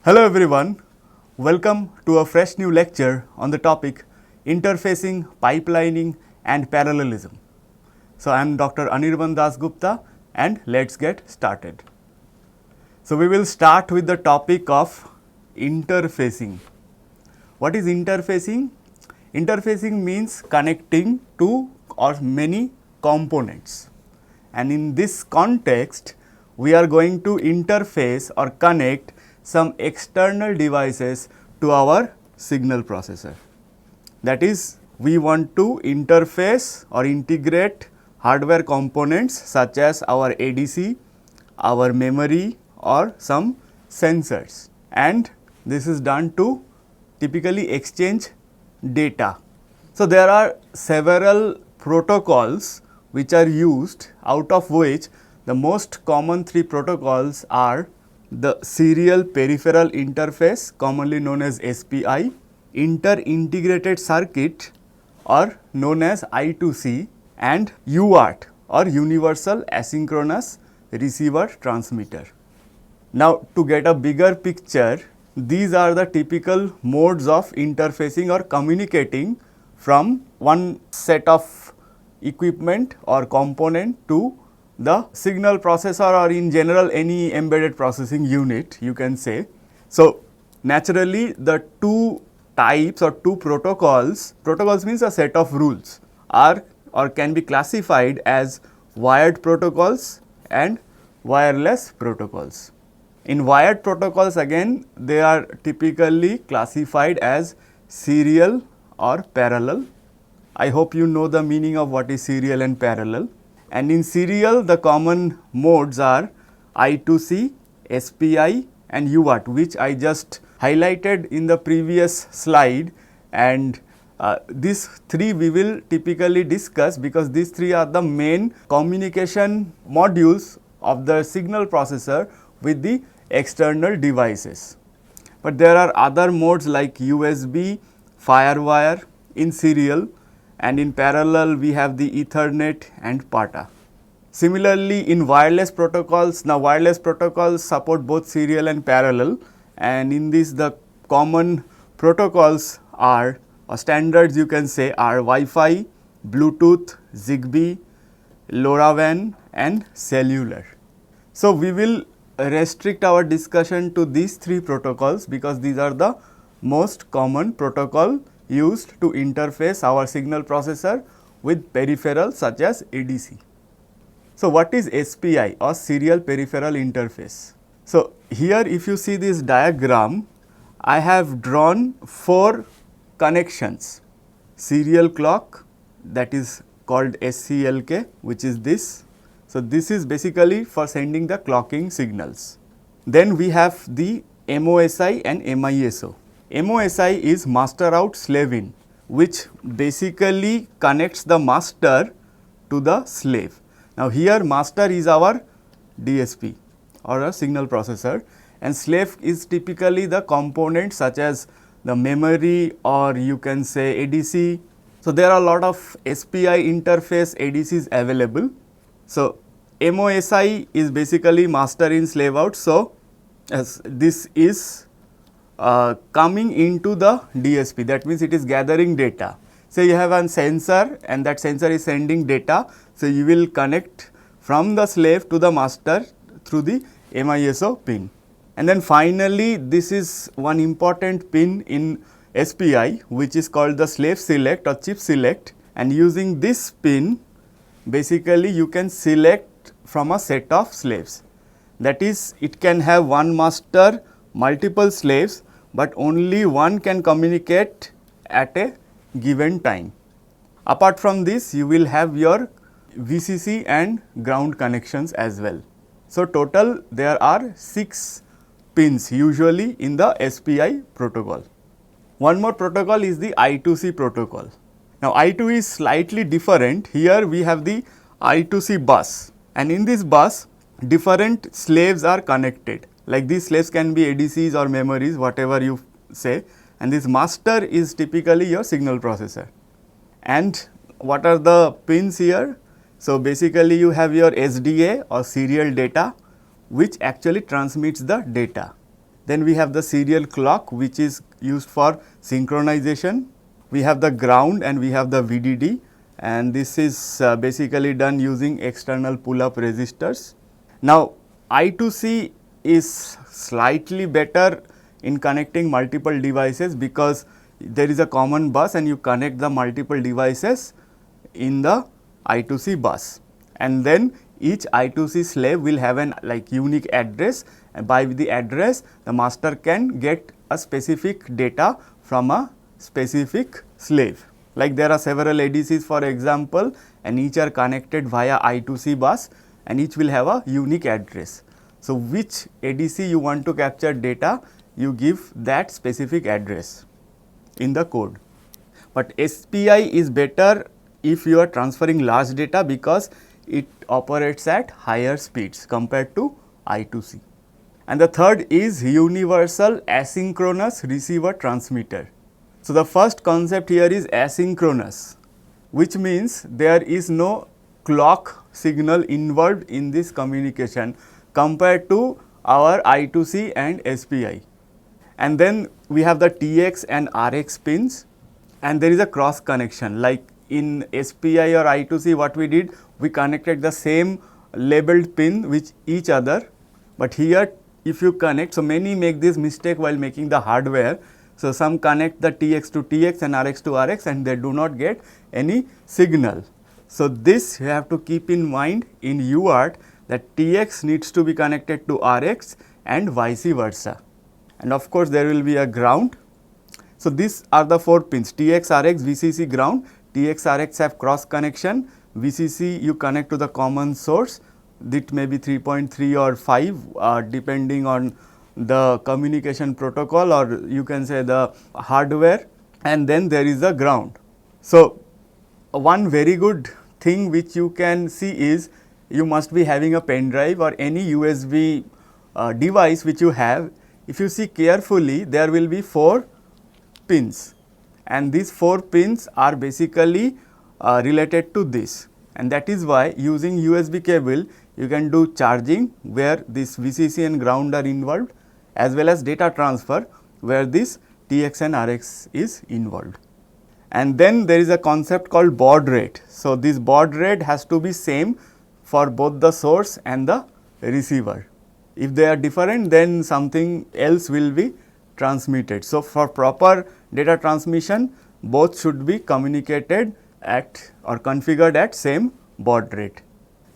Hello everyone, welcome to a fresh new lecture on the topic interfacing, pipelining and parallelism. So, I am Dr. Anirban Dasgupta and let's get started. So, we will start with the topic of interfacing. What is interfacing? Interfacing means connecting two or many components, and in this context we are going to interface or connect some external devices to our signal processor. That is, we want to interface or integrate hardware components such as our ADC, our memory or some sensors, and this is done to typically exchange data. So, there are several protocols which are used, out of which the most common three protocols are the serial peripheral interface, commonly known as SPI, inter-integrated circuit or known as I2C, and UART or universal asynchronous receiver transmitter. Now, to get a bigger picture, these are the typical modes of interfacing or communicating from one set of equipment or component to the signal processor, or in general any embedded processing unit, you can say. So, naturally the two types or two protocols means a set of rules, are or can be classified as wired protocols and wireless protocols. In wired protocols, again they are typically classified as serial or parallel. I hope you know the meaning of what is serial and parallel. And in serial, the common modes are I2C, SPI and UART, which I just highlighted in the previous slide, and these three we will typically discuss because these three are the main communication modules of the signal processor with the external devices. But there are other modes like USB, Firewire in serial, and in parallel we have the Ethernet and PATA. Similarly, in wireless protocols, now wireless protocols support both serial and parallel, and in this the common protocols are, or standards you can say, are Wi-Fi, Bluetooth, Zigbee, LoRaWAN and cellular. So, we will restrict our discussion to these three protocols because these are the most common protocol used to interface our signal processor with peripherals such as ADC. So, what is SPI or serial peripheral interface? So, here if you see this diagram, I have drawn 4 connections: serial clock, that is called SCLK, which is this. So, this is basically for sending the clocking signals. Then we have the MOSI and MISO. MOSI is master out slave in, which basically connects the master to the slave. Now, here master is our DSP or a signal processor, and slave is typically the component such as the memory or you can say ADC. So, there are a lot of SPI interface ADCs available. So, MOSI is basically master in slave out. So, as this is coming into the DSP, that means it is gathering data. So, you have a sensor and that sensor is sending data. So, you will connect from the slave to the master through the MISO pin. And then finally, this is one important pin in SPI, which is called the slave select or chip select, and using this pin basically you can select from a set of slaves. That is, it can have one master, multiple slaves, but only one can communicate at a given time. Apart from this, you will have your VCC and ground connections as well. So, total there are 6 pins usually in the SPI protocol. One more protocol is the I2C protocol. Now, I2 is slightly different. Here we have the I2C bus, and in this bus different slaves are connected. Like these slaves can be ADCs or memories, whatever you say, and this master is typically your signal processor. And what are the pins here? So, basically you have your SDA or serial data, which actually transmits the data. Then we have the serial clock, which is used for synchronization. We have the ground and we have the VDD, and this is basically done using external pull-up resistors. Now, I2C is slightly better in connecting multiple devices because there is a common bus and you connect the multiple devices in the I2C bus, and then each I2C slave will have an unique address, and by the address the master can get a specific data from a specific slave. Like there are several ADCs for example, and each are connected via I2C bus and each will have a unique address. So, which ADC you want to capture data, you give that specific address in the code. But SPI is better if you are transferring large data because it operates at higher speeds compared to I2C. And the third is universal asynchronous receiver transmitter. So, the first concept here is asynchronous, which means there is no clock signal involved in this communication compared to our I2C and SPI. And then we have the TX and RX pins, and there is a cross connection. Like in SPI or I2C, what we did, we connected the same labeled pin with each other, but here if you connect, so many make this mistake while making the hardware. So, some connect the TX to TX and RX to RX and they do not get any signal. So, this you have to keep in mind in UART that TX needs to be connected to RX and vice versa. And of course, there will be a ground. So, these are the 4 pins: TX, RX, VCC, ground. TX, RX have cross connection, VCC you connect to the common source, that may be 3.3 or 5 depending on the communication protocol, or you can say the hardware, and then there is a ground. So, one very good thing which you can see is you must be having a pen drive or any USB device which you have. If you see carefully, there will be 4 pins, and these 4 pins are basically related to this, and that is why using USB cable you can do charging where this VCC and ground are involved, as well as data transfer where this TX and RX is involved. And then there is a concept called baud rate. So, this baud rate has to be same for both the source and the receiver. If they are different, then something else will be transmitted. So, for proper data transmission, both should be communicated at or configured at same baud rate.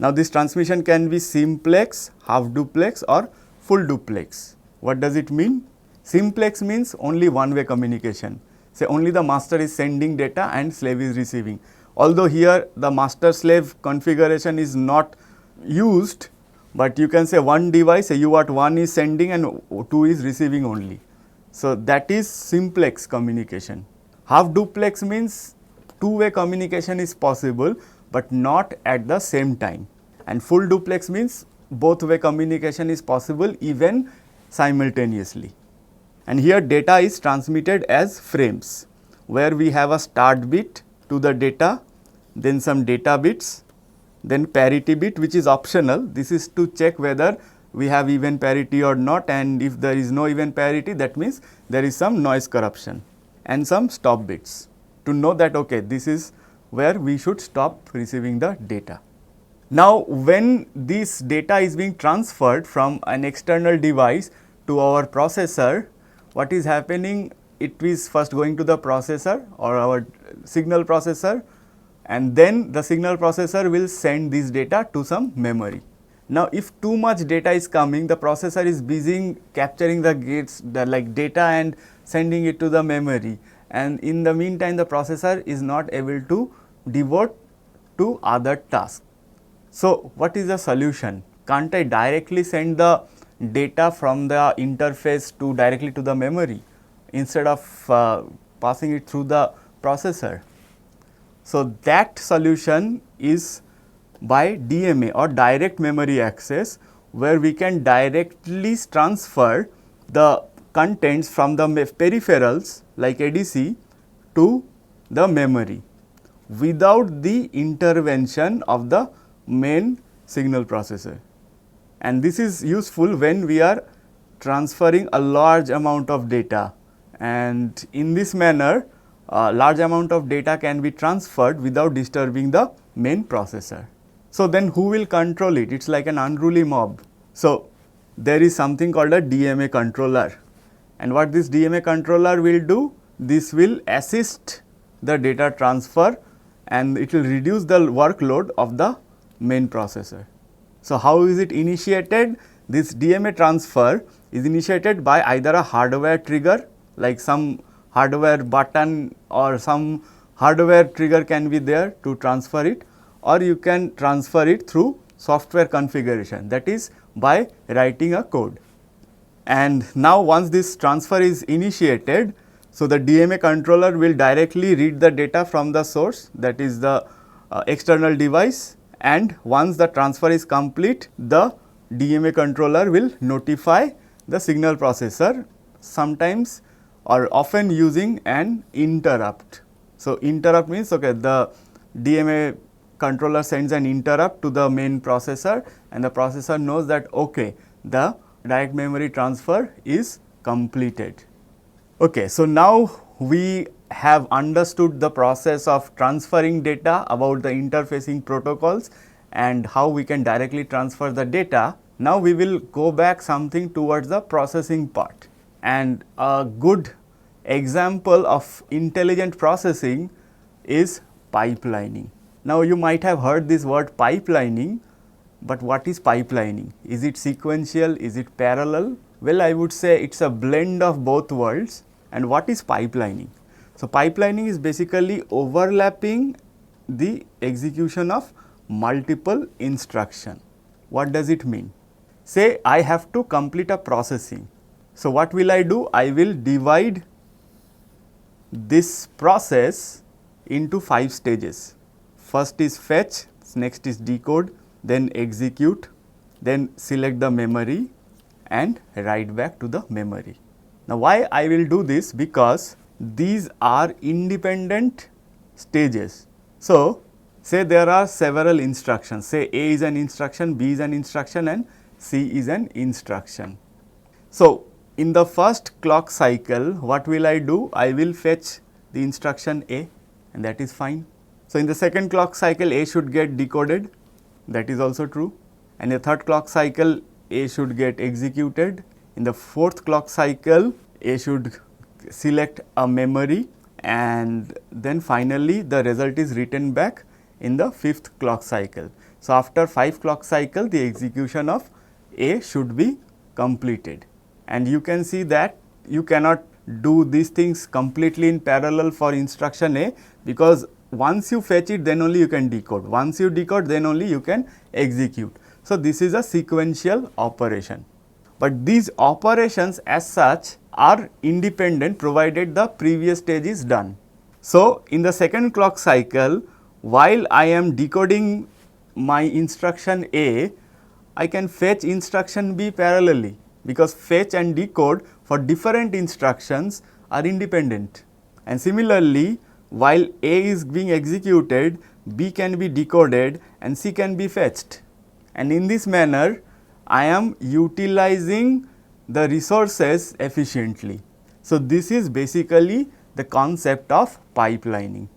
Now, this transmission can be simplex, half duplex or full duplex. What does it mean? Simplex means only one way communication. Say only the master is sending data and slave is receiving. Although here the master slave configuration is not used, but you can say one device, UART 1 is sending and 2 is receiving only. So, that is simplex communication. Half duplex means two-way communication is possible, but not at the same time, and full duplex means both way communication is possible even simultaneously. And here data is transmitted as frames, where we have a start bit to the data, then some data bits, then parity bit which is optional. This is to check whether we have even parity or not, and if there is no even parity, that means there is some noise corruption, and some stop bits to know that okay, this is where we should stop receiving the data. Now, when this data is being transferred from an external device to our processor, what is happening? It is first going to the processor or our signal processor, and then the signal processor will send this data to some memory. Now, if too much data is coming, the processor is busy capturing the gates, data and sending it to the memory, and in the meantime the processor is not able to devote to other tasks. So, what is the solution? Can't I directly send the data from the interface to directly to the memory instead of passing it through the processor? So, that solution is by DMA or direct memory access, where we can directly transfer the contents from the peripherals like ADC to the memory without the intervention of the main signal processor. And this is useful when we are transferring a large amount of data, and in this manner a large amount of data can be transferred without disturbing the main processor. So, then who will control it? It is like an unruly mob. So, there is something called a DMA controller, and what this DMA controller will do? This will assist the data transfer and it will reduce the workload of the main processor. So, how is it initiated? This DMA transfer is initiated by either a hardware trigger, like some hardware button or some hardware trigger can be there to transfer it, or you can transfer it through software configuration, that is by writing a code. And now once this transfer is initiated, so the DMA controller will directly read the data from the source, that is the external device, and once the transfer is complete, the DMA controller will notify the signal processor, sometimes or often using an interrupt. So, interrupt means the DMA controller sends an interrupt to the main processor, and the processor knows that the direct memory transfer is completed. So, now we have understood the process of transferring data, about the interfacing protocols and how we can directly transfer the data. Now, we will go back something towards the processing part, and a good example of intelligent processing is pipelining. Now, you might have heard this word pipelining, but what is pipelining? Is it sequential? Is it parallel? Well, I would say it is a blend of both worlds. And what is pipelining? So, pipelining is basically overlapping the execution of multiple instruction. What does it mean? Say I have to complete a processing. So, what will I do? I will divide this process into 5 stages. First is fetch, next is decode, then execute, then select the memory and write back to the memory. Now, why I will do this? Because these are independent stages. So, say there are several instructions, say A is an instruction, B is an instruction and C is an instruction. So, in the first clock cycle, what will I do? I will fetch the instruction A, and that is fine. So, in the second clock cycle, A should get decoded, that is also true, and the third clock cycle, A should get executed. In the fourth clock cycle, A should select a memory, and then finally the result is written back in the fifth clock cycle. So, after 5 clock cycle, the execution of A should be completed, and you can see that you cannot do these things completely in parallel for instruction A, because once you fetch it, then only you can decode. Once you decode, then only you can execute. So, this is a sequential operation, but these operations as such are independent provided the previous stage is done. So, in the second clock cycle, while I am decoding my instruction A, I can fetch instruction B parallelly, because fetch and decode for different instructions are independent. And similarly, while A is being executed, B can be decoded and C can be fetched, and in this manner I am utilizing the resources efficiently. So, this is basically the concept of pipelining.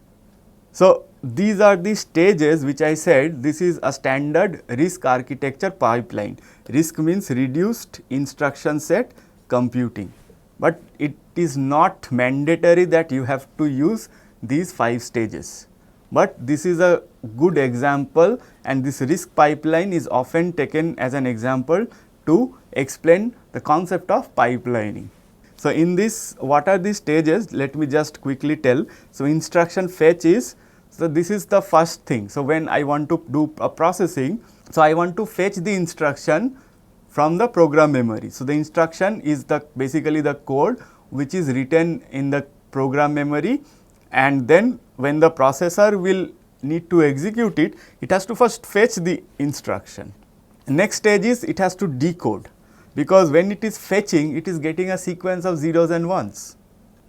So, these are the stages which I said. This is a standard RISC architecture pipeline. RISC means reduced instruction set computing, but it is not mandatory that you have to use these 5 stages, but this is a good example, and this RISC pipeline is often taken as an example to explain the concept of pipelining. So, in this, what are the stages? Let me just quickly tell. So, instruction fetch is, so this is the first thing. So, when I want to do a processing, so I want to fetch the instruction from the program memory. So, the instruction is the basically the code which is written in the program memory, and then when the processor will need to execute it, it has to first fetch the instruction. Next stage is it has to decode, because when it is fetching, it is getting a sequence of zeros and ones.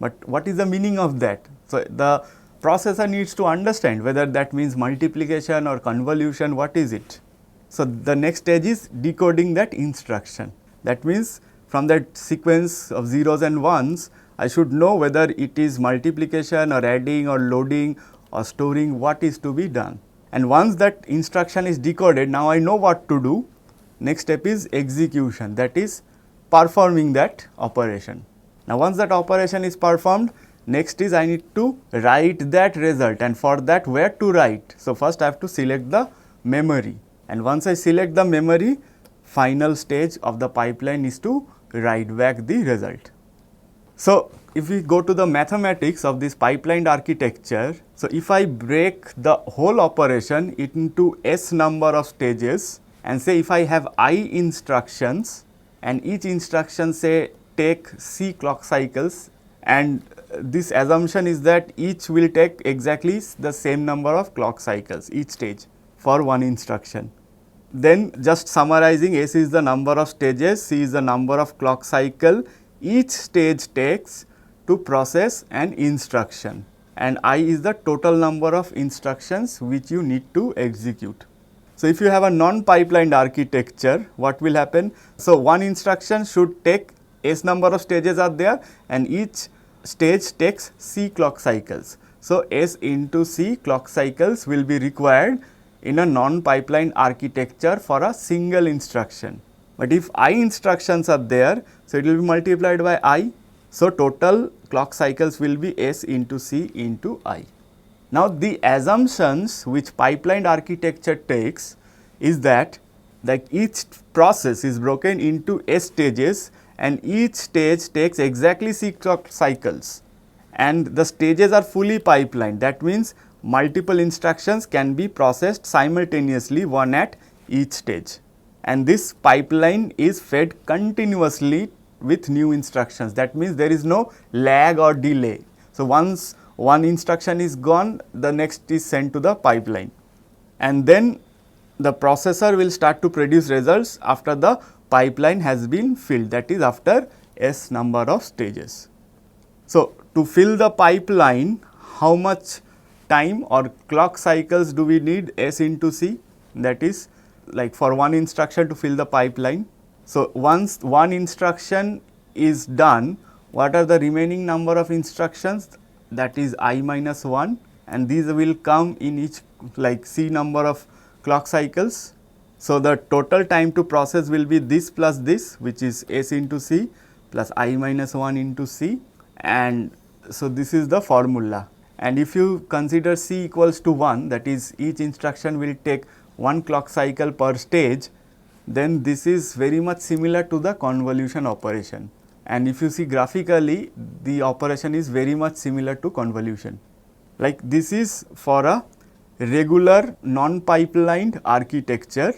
But what is the meaning of that? So, the processor needs to understand whether that means multiplication or convolution, what is it. So, the next stage is decoding that instruction. That means from that sequence of zeros and ones, I should know whether it is multiplication or adding or loading or storing, what is to be done. And once that instruction is decoded, now I know what to do. Next step is execution, that is performing that operation. Now once that operation is performed, next is I need to write that result, and for that where to write? So first I have to select the memory, and once I select the memory, final stage of the pipeline is to write back the result. So if we go to the mathematics of this pipelined architecture, so if I break the whole operation into s number of stages, and say if I have I instructions and each instruction say take c clock cycles, and this assumption is that each will take exactly the same number of clock cycles each stage for one instruction. Then just summarizing, s is the number of stages, c is the number of clock cycle each stage takes to process an instruction, and I is the total number of instructions which you need to execute. So if you have a non-pipelined architecture, what will happen? So one instruction should take s number of stages are there, and each stage takes c clock cycles. So s into c clock cycles will be required in a non-pipelined architecture for a single instruction. But if I instructions are there, so it will be multiplied by I. So total clock cycles will be s into c into I. Now the assumptions which pipelined architecture takes is that each process is broken into s stages, and each stage takes exactly c clock cycles, and the stages are fully pipelined. That means multiple instructions can be processed simultaneously, one at each stage, and this pipeline is fed continuously with new instructions. That means there is no lag or delay. So once one instruction is gone, the next is sent to the pipeline, and then the processor will start to produce results after the pipeline has been filled, that is after s number of stages. So to fill the pipeline, how much time or clock cycles do we need? S into c, that is like for one instruction to fill the pipeline. So once one instruction is done, what are the remaining number of instructions? That is I minus 1, and these will come in each like c number of clock cycles. So the total time to process will be this plus this, which is s into c plus I minus 1 into c, and so this is the formula. And if you consider c equals to 1, that is each instruction will take one clock cycle per stage, then this is very much similar to the convolution operation. And if you see graphically, the operation is very much similar to convolution. Like this is for a regular non-pipelined architecture,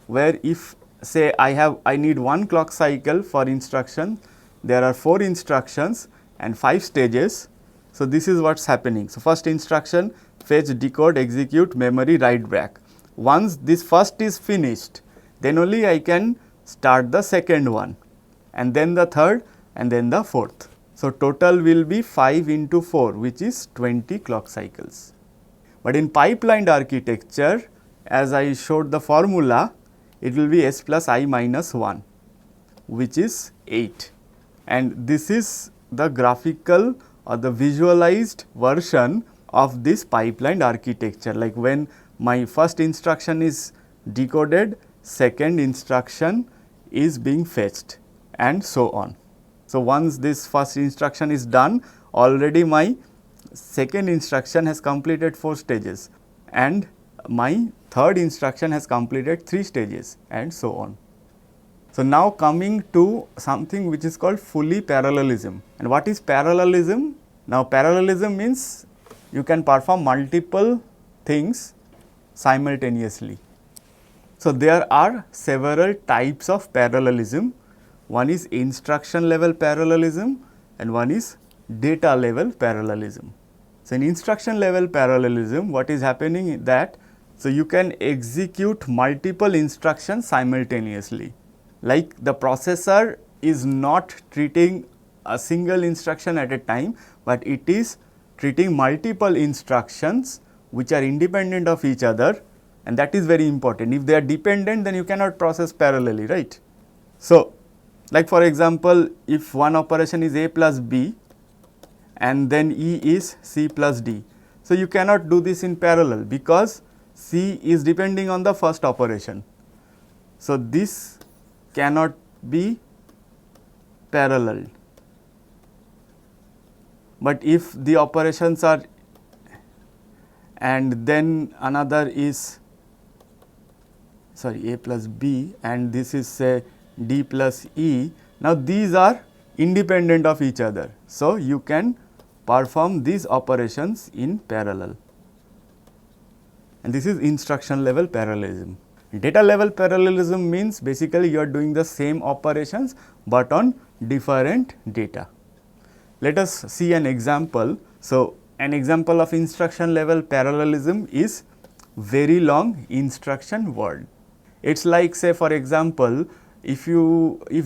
where if say I need one clock cycle for instruction, there are 4 instructions and 5 stages. So this is what's happening. So first instruction, fetch, decode, execute, memory, write back. Once this first is finished, then only I can start the second one, and then the third, and then the fourth. So total will be 5 into 4, which is 20 clock cycles. But in pipelined architecture, as I showed the formula, it will be s plus I minus 1, which is 8. And this is the graphical or the visualized version of this pipelined architecture. Like when my first instruction is decoded, second instruction is being fetched, and so on. So once this first instruction is done, already my second instruction has completed 4 stages, and my third instruction has completed 3 stages, and so on. So now coming to something which is called fully parallelism. And what is parallelism? Now parallelism means you can perform multiple things simultaneously. So there are several types of parallelism. One is instruction level parallelism, and one is data level parallelism. So in instruction level parallelism, what is happening is that, so you can execute multiple instructions simultaneously. Like the processor is not treating a single instruction at a time, but it is treating multiple instructions which are independent of each other, and that is very important. If they are dependent, then you cannot process parallelly, right? So Like for example, if one operation is A plus B and then E is C plus D. So, you cannot do this in parallel because C is depending on the first operation. So, this cannot be parallel. But if the operations are and then another is A plus B and this is say D plus E. Now, these are independent of each other. So, you can perform these operations in parallel, and this is instruction level parallelism. Data level parallelism means basically you are doing the same operations, but on different data. Let us see an example. So, an example of instruction level parallelism is very long instruction word. It is like, say for example, if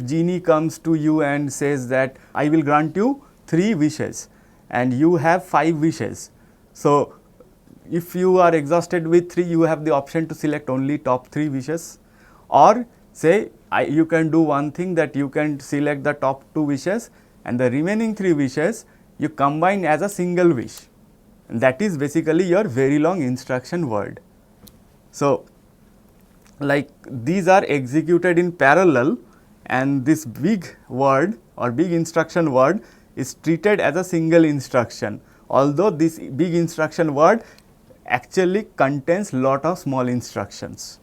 genie comes to you and says that I will grant you 3 wishes and you have 5 wishes. So, if you are exhausted with 3, you have the option to select only top 3 wishes, or say you can do one thing, that you can select the top 2 wishes and the remaining 3 wishes you combine as a single wish, and that is basically your very long instruction word. So, like these are executed in parallel, and this big word or big instruction word is treated as a single instruction, although this big instruction word actually contains lot of small instructions.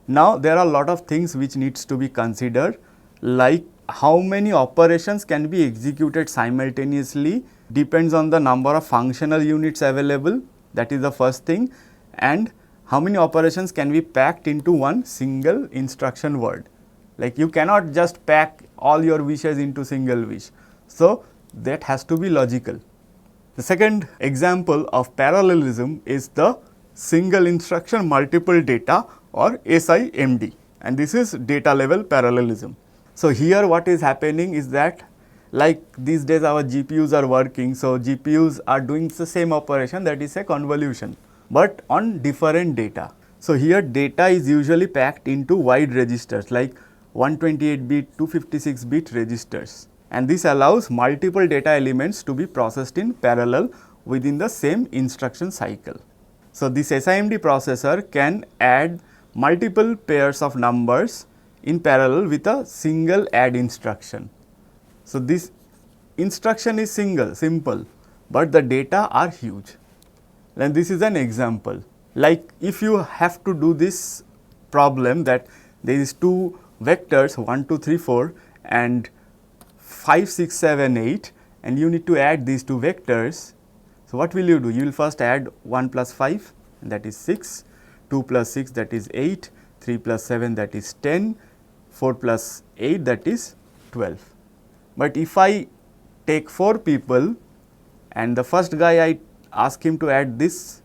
Now, there are a lot of things which needs to be considered, like how many operations can be executed simultaneously depends on the number of functional units available, that is the first thing, and how many operations can be packed into one single instruction word. Like you cannot just pack all your wishes into single wish. So, that has to be logical. The second example of parallelism is the single instruction multiple data or SIMD, and this is data level parallelism. So, here what is happening is that, like these days our GPUs are working, so GPUs are doing the same operation, that is a convolution, but on different data. So, here data is usually packed into wide registers like 128 bit, 256 bit registers, and this allows multiple data elements to be processed in parallel within the same instruction cycle. So, this SIMD processor can add multiple pairs of numbers in parallel with a single add instruction. So, this instruction is simple, but the data are huge. And this is an example. Like if you have to do this problem, that there is 2 vectors 1, 2, 3, 4 and 5, 6, 7, 8, and you need to add these 2 vectors. So, what will you do? You will first add 1 plus 5, that is 6, 2 plus 6, that is 8, 3 plus 7, that is 10, 4 plus 8, that is 12. But if I take 4 people and the first guy I ask him to add this,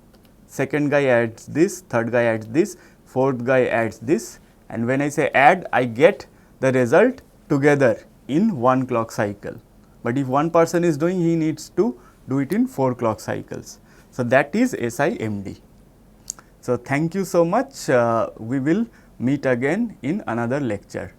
second guy adds this, third guy adds this, fourth guy adds this, and when I say add, I get the result together in 1 clock cycle. But if one person is doing, he needs to do it in 4 clock cycles. So, that is SIMD. So, thank you so much. We will meet again in another lecture.